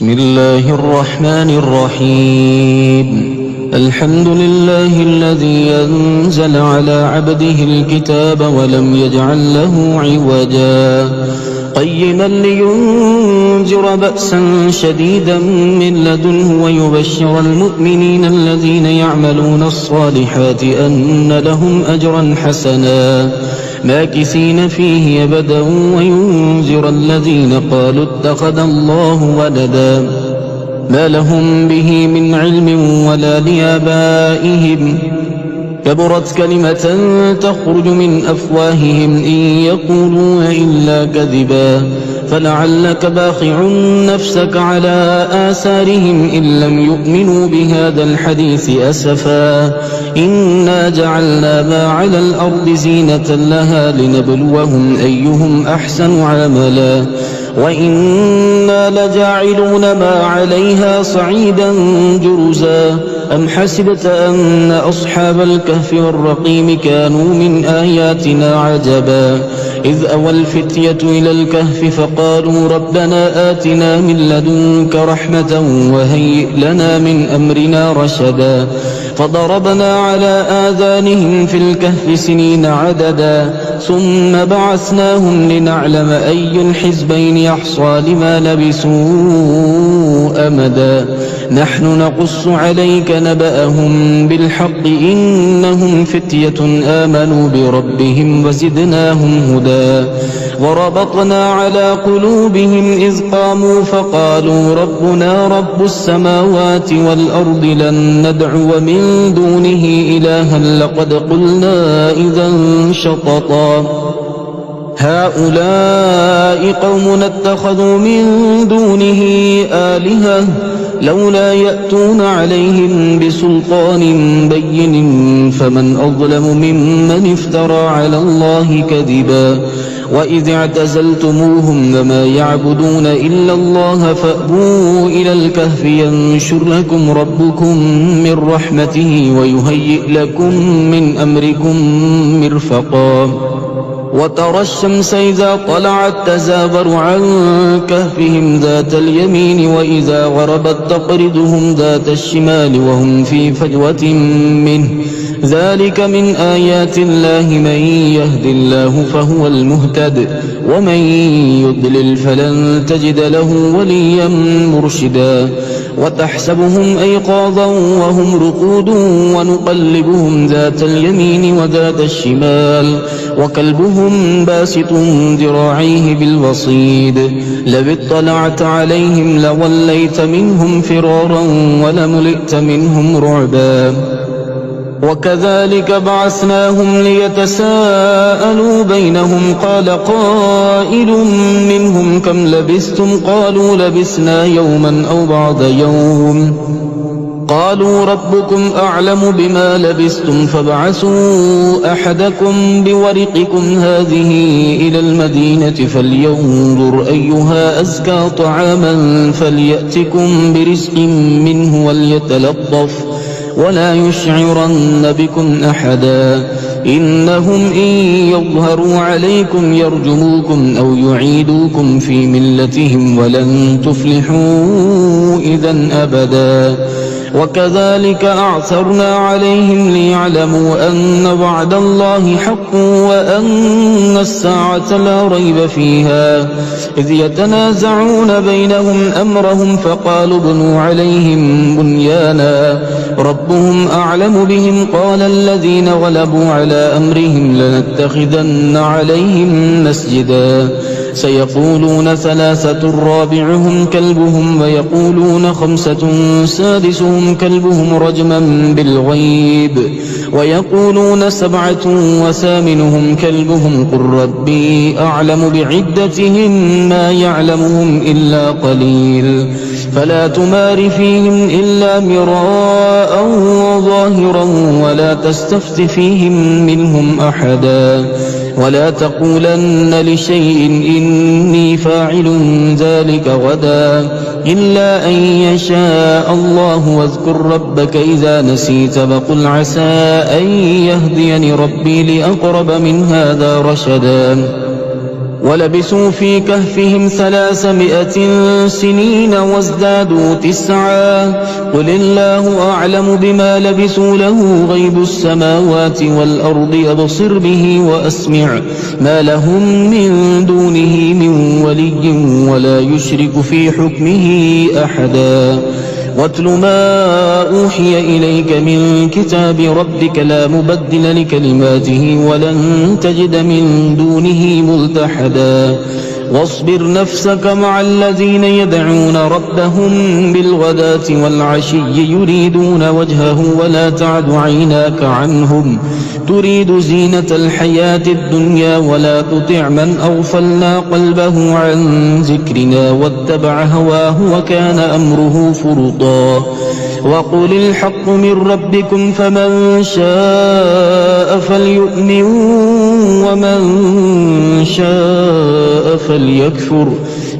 بسم الله الرحمن الرحيم. الحمد لله الذي أنزل على عبده الكتاب ولم يجعل له عوجا قيما لينذر بأسا شديدا من لدنه ويبشر المؤمنين الذين يعملون الصالحات أن لهم أجرا حسنا ماكثين فيه أبدا وينذر الذين قالوا اتخذ الله ولدا ما لهم به من علم ولا لآبائهم كبرت كلمة تخرج من أفواههم إن يقولون إلا كذبا فلعلك باخع نفسك على آثارهم إن لم يؤمنوا بهذا الحديث أسفا إنا جعلنا ما على الأرض زينة لها لنبلوهم أيهم أحسن عملا وإنا لجاعلون ما عليها صعيدا جرزا أم حسبت أن أصحاب الكهف والرقيم كانوا من آياتنا عجبا إذ أوى الفتية إلى الكهف فقالوا ربنا آتنا من لدنك رحمة وهيئ لنا من أمرنا رشدا فضربنا على آذانهم في الكهف سنين عددا ثم بعثناهم لنعلم أي الحزبين يحصى لما لبثوا أمدا نحن نقص عليك نبأهم بالحق إنهم فتية آمنوا بربهم وزدناهم هدى وربطنا على قلوبهم إذ قاموا فقالوا ربنا رب السماوات والأرض لن ندعو من دونه إلها لقد قلنا إذا شططا هؤلاء قوم اتخذوا من دونه آلهة لولا يأتون عليهم بسلطان بين فمن أظلم ممن افترى على الله كذبا وإذ اعتزلتموهم وما يعبدون إلا الله فأبوا إلى الكهف ينشر لكم ربكم من رحمته ويهيئ لكم من أمركم مرفقا وترى الشمس إذا طلعت تزاور عن كهفهم ذات اليمين وإذا غربت تقرضهم ذات الشمال وهم في فجوة منه ذلك من آيات الله من يهد الله فهو المهتد ومن يضلل فلن تجد له وليا مرشدا وتحسبهم أيقاظا وهم رقود ونقلبهم ذات اليمين وذات الشمال وكلبهم باسط ذراعيه بالوصيد لو اطلعت عليهم لوليت منهم فرارا ولملئت منهم رعبا وكذلك بعثناهم ليتساءلوا بينهم قال قائل منهم كم لبثتم قالوا لبثنا يوما أو بعض يوم قالوا ربكم أعلم بما لبثتم فابعثوا أحدكم بورقكم هذه إلى المدينة فلينظر أيها أزكى طعاما فليأتكم برزق منه وليتلطف ولا يشعرن بكم أحدا إنهم إن يظهروا عليكم يرجموكم أو يعيدوكم في ملتهم ولن تفلحوا إذا أبدا وكذلك أعثرنا عليهم ليعلموا أن وعد الله حق وأن الساعة لا ريب فيها إذ يتنازعون بينهم أمرهم فقالوا ابنوا عليهم بنيانا ربهم أعلم بهم قال الذين غلبوا على أمرهم لنتخذن عليهم مسجدا سيقولون ثلاثة رابعهم كلبهم ويقولون خمسة سادسهم كلبهم رجما بالغيب ويقولون سبعة وثامنهم كلبهم قل ربي أعلم بعدتهم ما يعلمهم إلا قليل فلا تمار فيهم إلا مراء ظاهرا ولا تستفت فيهم منهم أحدا ولا تقولن لشيء إني فاعل ذلك غدا إلا أن يشاء الله واذكر ربك إذا نسيت وقل عسى أن يهديني ربي لأقرب من هذا رشدا ولبثوا في كهفهم 300 سنين وازدادوا 9 قل الله أعلم بما لبثوا له غيب السماوات والأرض أبصر به وأسمع ما لهم من دونه من ولي ولا يشرك في حكمه أحدا واتل ما أوحي إليك من كتاب ربك لا مبدل لكلماته ولن تجد من دونه ملتحدا واصبر نفسك مع الذين يدعون ربهم بالغداة والعشي يريدون وجهه ولا تعد عيناك عنهم تريد زينة الحياة الدنيا ولا تطع من أغفلنا قلبه عن ذكرنا واتبع هواه وكان أمره فرطا وقل الحق من ربكم فمن شاء فليؤمن ومن شاء فليكفر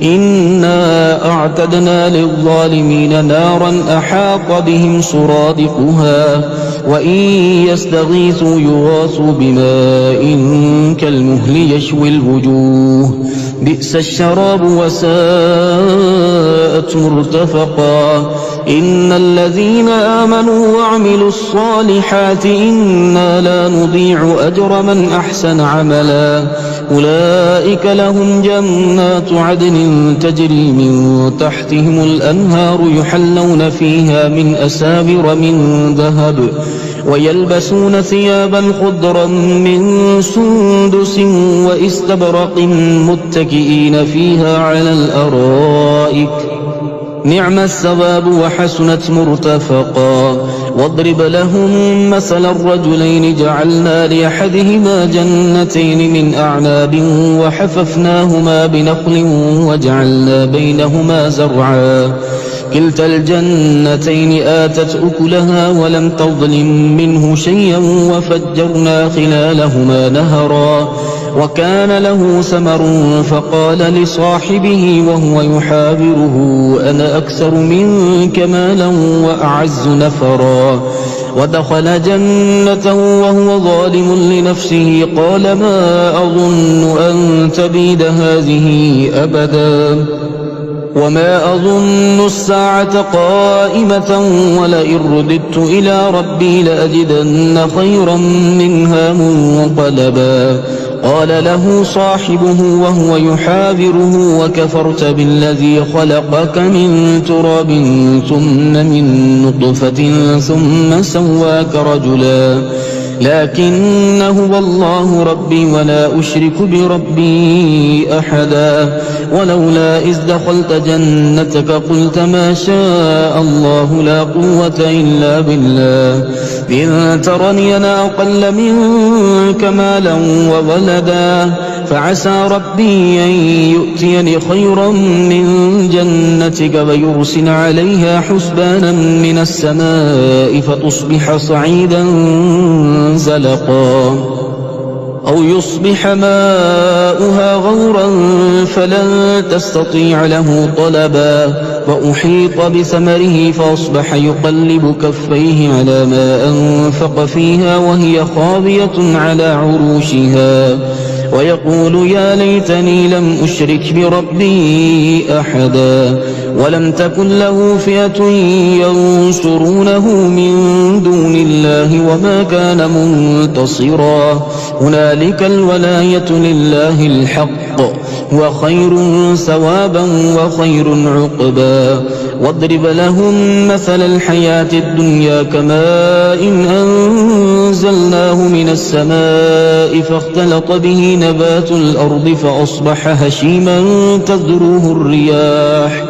إنا أعتدنا للظالمين نارا أحاط بهم سرادقها وإن يستغيثوا يغاثوا بماء كالمهل يشوي الوجوه بئس الشراب وساءت مرتفقا إن الذين آمنوا وعملوا الصالحات إنا لا نضيع أجر من أحسن عملا أولئك لهم جنات عدن تجري من تحتهم الأنهار يحلون فيها من أساور من ذهب ويلبسون ثيابا خضرا من سندس واستبرق متكئين فيها على الأرائك نعم الثواب وحسنت مرتفقا واضرب لهم مثل الرجلين جعلنا لأحدهما جنتين من أعناب وحففناهما بنخل وجعلنا بينهما زرعا كلتا الجنتين آتت أكلها ولم تظلم منه شيئا وفجرنا خلالهما نهرا وكان له ثمر فقال لصاحبه وهو يحاوره أنا أكثر منك مالا وأعز نفرا ودخل جنته وهو ظالم لنفسه قال ما أظن أن تبيد هذه أبدا وما أظن الساعة قائمة ولئن رددت إلى ربي لأجدن خيرا منها منقلبا قال له صاحبه وهو يحاوره وكفرت بالذي خلقك من تراب ثم من نطفة ثم سواك رجلا لكن هو الله ربي ولا أشرك بربي أحدا ولولا إذ دخلت جنتك قلت ما شاء الله لا قوة إلا بالله إن ترني أنا أقل منك مالا وولدا فعسى ربي أن يؤتيني خيرا من جنتك ويرسل عليها حسبانا من السماء فتصبح صعيدا زلقا أو يصبح ماؤها غورا فلن تستطيع له طلبا وأحيط بثمره فأصبح يقلب كفيه على ما أنفق فيها وهي خاوية على عروشها ويقول يا ليتني لم أشرك بربي أحدا ولم تكن له فئة ينصرونه من دون الله وما كان منتصرا هنالك الولاية لله الحق وخير ثوابا وخير عقبا واضرب لهم مثل الحياة الدنيا كماء أنزلناه من السماء فاختلط به نبات الأرض فأصبح هشيما تذروه الرياح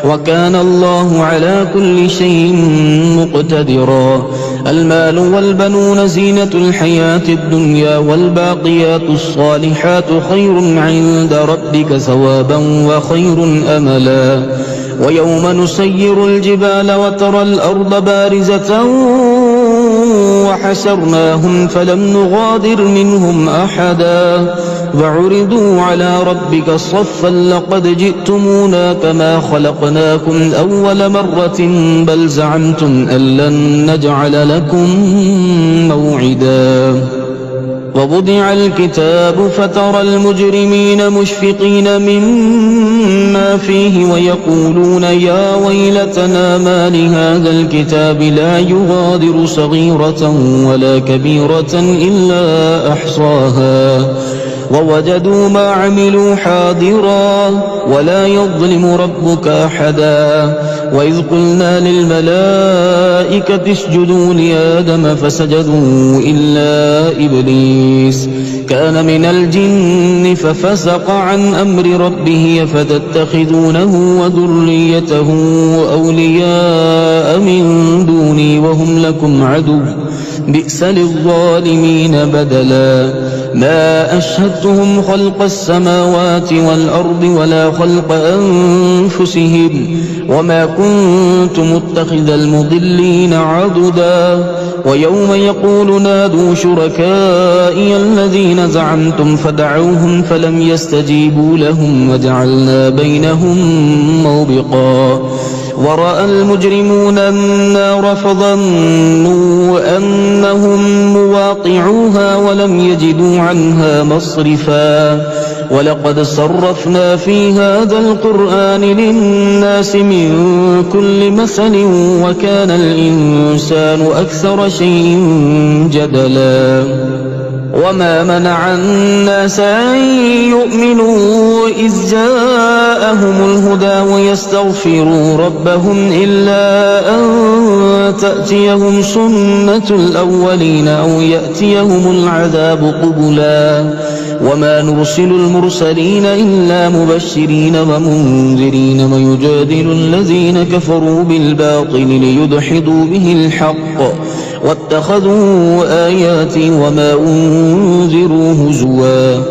وكان الله على كل شيء مقتدرا المال والبنون زينة الحياة الدنيا والباقيات الصالحات خير عند ربك ثوابا وخير أملا ويوم نسير الجبال وترى الأرض بارزة وحشرناهم فلم نغادر منهم أحدا وعرضوا على ربك صفا لقد جئتمونا كما خلقناكم أول مرة بل زعمتم أن لن نجعل لكم موعدا ووضع الكتاب فترى المجرمين مشفقين مما فيه ويقولون يا ويلتنا ما لهذا الكتاب لا يغادر صغيرة ولا كبيرة إلا أحصاها ووجدوا ما عملوا حاضرا ولا يظلم ربك أحدا وإذ قلنا للملائكة اسجدوا لآدم فسجدوا إلا إبليس كان من الجن ففسق عن أمر ربه فتتخذونه وذريته أولياء من دوني وهم لكم عدو بئس للظالمين بدلا ما أشهدتهم خلق السماوات والأرض ولا خلق أنفسهم وما كنت متخذ المضلين عضدا ويوم يقول نادوا شركائي الذين زعمتم فدعوهم فلم يستجيبوا لهم وجعلنا بينهم موبقا ورأى المجرمون النار فظنوا أنهم مواقعوها ولم يجدوا عنها مصرفا ولقد صرفنا في هذا القرآن للناس من كل مثل وكان الإنسان أكثر شيء جدلا وما منع الناس أن يؤمنوا إذ جاءهم الهدى ويستغفروا ربهم إلا أن تأتيهم سنة الأولين أو يأتيهم العذاب قبلا وما نرسل المرسلين إلا مبشرين ومنذرين ويجادل الذين كفروا بالباطل ليدحضوا به الحق واتخذوا آياتي وما أنذروا هزوا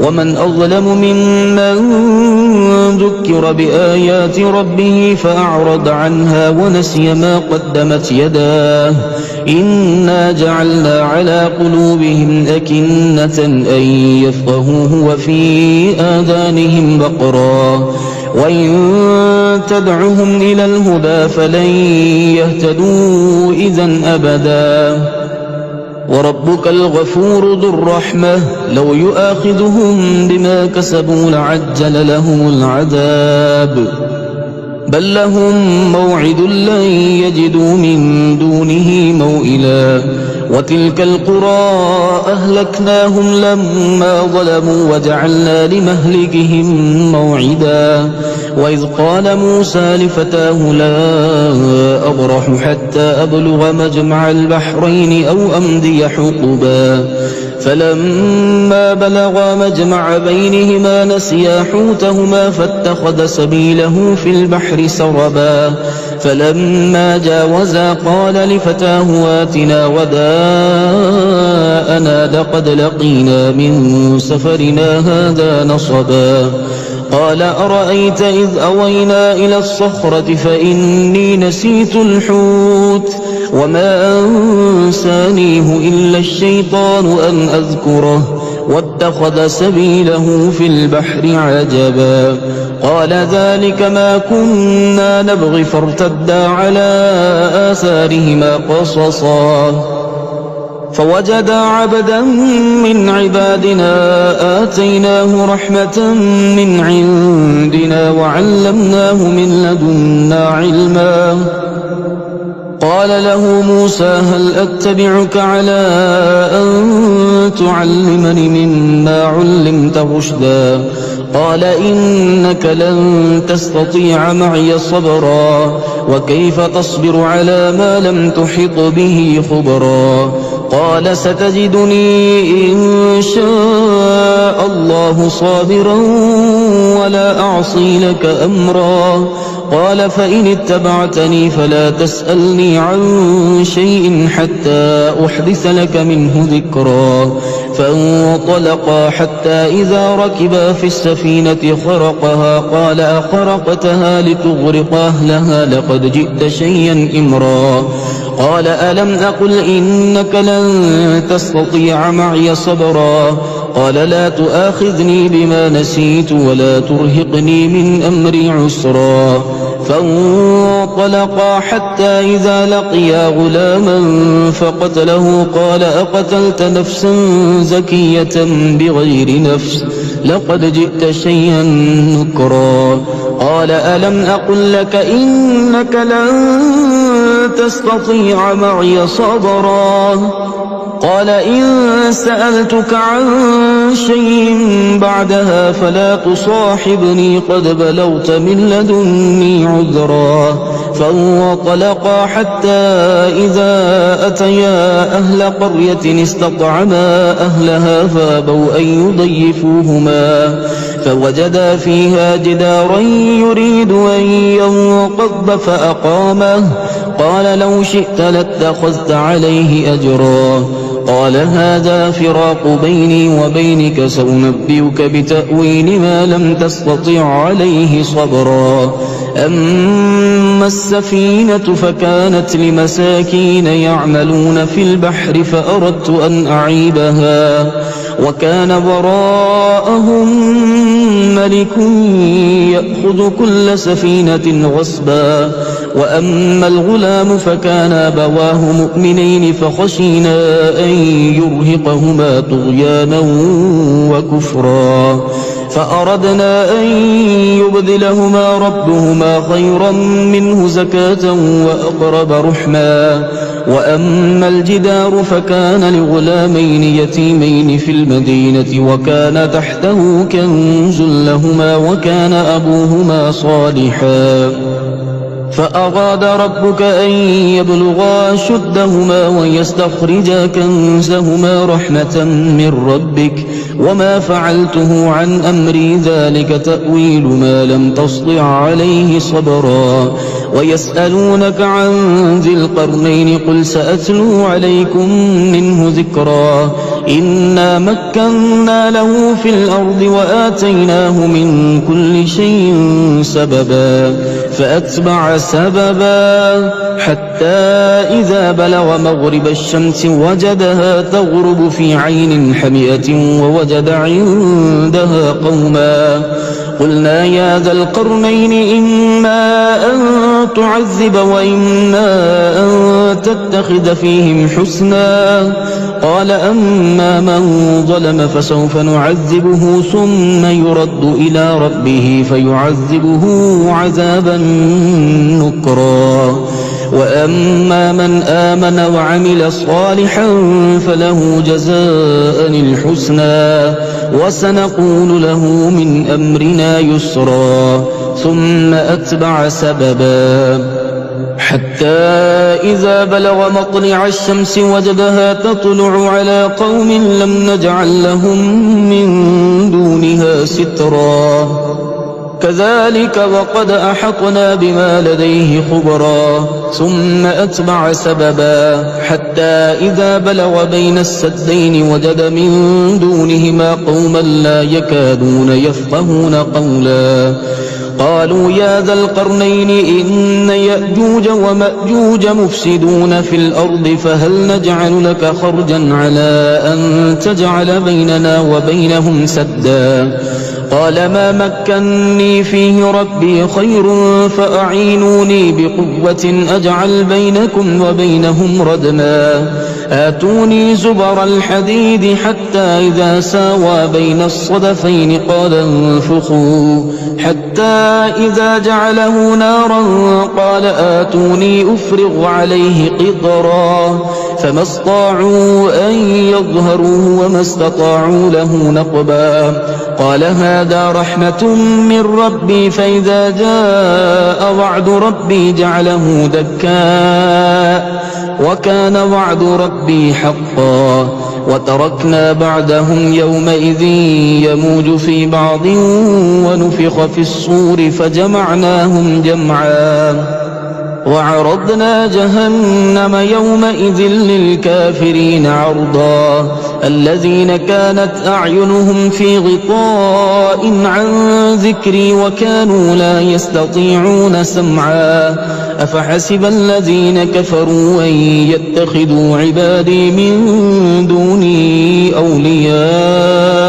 ومن أظلم ممن ذكر بآيات ربه فأعرض عنها ونسي ما قدمت يداه إنا جعلنا على قلوبهم أكنة أن يفقهوه وفي آذانهم وقرا وإن تدعهم إلى الهدى فلن يهتدوا إذن أبدا وربك الغفور ذو الرحمة لو يؤاخذهم بما كسبوا لعجل لهم العذاب بل لهم موعد لن يجدوا من دونه موئلا وتلك القرى أهلكناهم لما ظلموا وجعلنا لمهلكهم موعدا وإذ قال موسى لفتاه لا أبرح حتى أبلغ مجمع البحرين أو أمضي حقبا فلما بلغا مجمع بينهما نسيا حوتهما فاتخذ سبيله في البحر سربا فلما جاوزا قال لفتاه آتنا وداءنا لقد لقينا من سفرنا هذا نصبا قال أرأيت إذ أوينا إلى الصخرة فإني نسيت الحوت وما أنسانيه إلا الشيطان أن أذكره واتخذ سبيله في البحر عجبا قال ذلك ما كنا نبغي فارتدا على آثارهما قصصا فوجدا عبدا من عبادنا آتيناه رحمة من عندنا وعلمناه من لدنا علما قال له موسى هل أتبعك على أن تعلمني مما علمت رشدا قال إنك لن تستطيع معي صبرا وكيف تصبر على ما لم تحط به خبرا قال ستجدني إن شاء الله صابرا ولا أعصي لك أمرا قال فإن اتبعتني فلا تسألني عن شيء حتى أحدث لك منه ذكرا فانطلقا حتى إذا ركبا في السفينة خرقها قال أخرقتها لتغرق أهلها لقد جئت شيئا إمرا قال ألم أقل إنك لن تستطيع معي صبرا قال لا تؤاخذني بما نسيت ولا ترهقني من أمري عسرا فانطلقا حتى إذا لقيا غلاما فقتله قال أقتلت نفسا زكية بغير نفس لقد جئت شيئا نكرا قال ألم أقل لك إنك لن تستطيع معي صبرا قال إن سألتك عن شيء بعدها فلا تصاحبني قد بلغت من لدني عذرا فانطلقا حتى إذا أتيا أهل قرية استطعما أهلها فابوا أن يضيفوهما فوجدا فيها جدارا يريد أن ينقض فأقامه قال لو شئت لاتخذت عليه أجرا قال هذا فراق بيني وبينك سأنبئك بتأويل ما لم تستطع عليه صبرا أما السفينة فكانت لمساكين يعملون في البحر فأردت أن أعيبها وكان وراءهم ملك يأخذ كل سفينة غصبا وأما الغلام فكان أبواه مؤمنين فخشينا أن يرهقهما طغيانا وكفرا فأردنا أن يبدلهما ربهما خيرا منه زكاة وأقرب رحما وأما الجدار فكان لغلامين يتيمين في المدينة وكان تحته كنز لهما وكان أبوهما صالحا فأراد ربك أن يبلغا شدهما ويستخرجا كنزهما رحمة من ربك وما فعلته عن أمري ذلك تأويل ما لم تسطع عليه صبرا ويسألونك عن ذي القرنين قل سأتلو عليكم منه ذكرا إنا مكنا له في الأرض وآتيناه من كل شيء سببا فأتبع سببا حتى إذا بلغ مغرب الشمس وجدها تغرب في عين حمئة ووجد عندها قوما قلنا يا ذا القرنين إما أن تعذب وإما أن تتخذ فيهم حسنا قال أما من ظلم فسوف نعذبه ثم يرد إلى ربه فيعذبه عذابا نكرا وأما من آمن وعمل صالحا فله جزاء الحسنى وسنقول له من أمرنا يسرا ثم أتبع سببا حتى إذا بلغ مطلع الشمس وجدها تطلع على قوم لم نجعل لهم من دونها سترا كذلك وقد أحطنا بما لديه خبرا ثم أتبع سببا حتى إذا بلغ بين السدين وجد من دونهما قوما لا يكادون يفقهون قولا قالوا يا ذا القرنين إن يأجوج ومأجوج مفسدون في الأرض فهل نجعل لك خرجا على أن تجعل بيننا وبينهم سدا قال ما مكني فيه ربي خير فأعينوني بقوة أجعل بينكم وبينهم ردما آتوني زبر الحديد حتى إذا ساوى بين الصدفين قال انفخوا حتى إذا جعله نارا قال آتوني أفرغ عليه قطرا فما استطاعوا أن يظهروه وما استطاعوا له نقبا قال هذا رحمة من ربي فإذا جاء وعد ربي جعله دكا وكان وعد ربي حقا وتركنا بعدهم يومئذ يموج في بعض ونفخ في الصور فجمعناهم جمعا وعرضنا جهنم يومئذ للكافرين عرضا الذين كانت أعينهم في غطاء عن ذكري وكانوا لا يستطيعون سمعا أفحسب الذين كفروا أن يتخذوا عبادي من دوني أولياء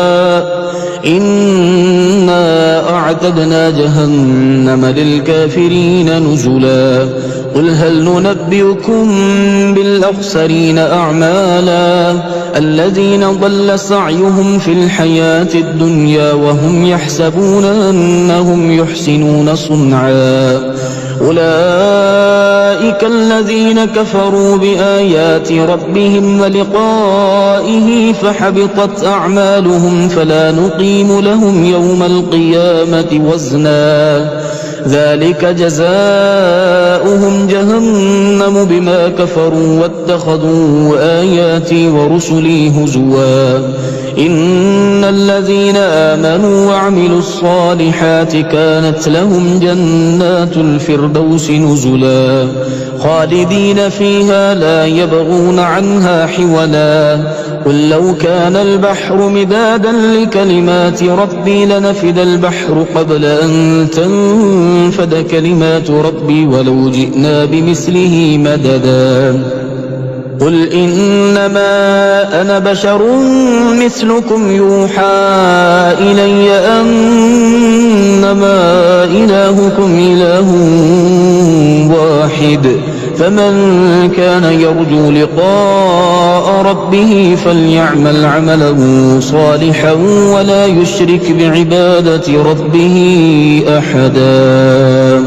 إنا وأعتدنا جهنم للكافرين نزلا قل هل ننبئكم بالأخسرين أعمالا الذين ضل سعيهم في الحياة الدنيا وهم يحسبون أنهم يحسنون صنعا أولئك الذين كفروا بآيات ربهم ولقائه فحبطت أعمالهم فلا نقيم لهم يوم القيامة وزنا ذلك جزاؤهم جهنم بما كفروا واتخذوا آياتي ورسلي هزوا إن الذين آمنوا وعملوا الصالحات كانت لهم جنات الفردوس نزلا خالدين فيها لا يبغون عنها حولا قل لو كان البحر مدادا لكلمات ربي لنفد البحر قبل أن تنفد كلمات ربي ولو جئنا بمثله مددا قل إنما أنا بشر مثلكم يوحى إلي أنما إلهكم إله واحد فمن كان يرجو لقاء ربه فليعمل عملا صالحا ولا يشرك بعبادة ربه أحدا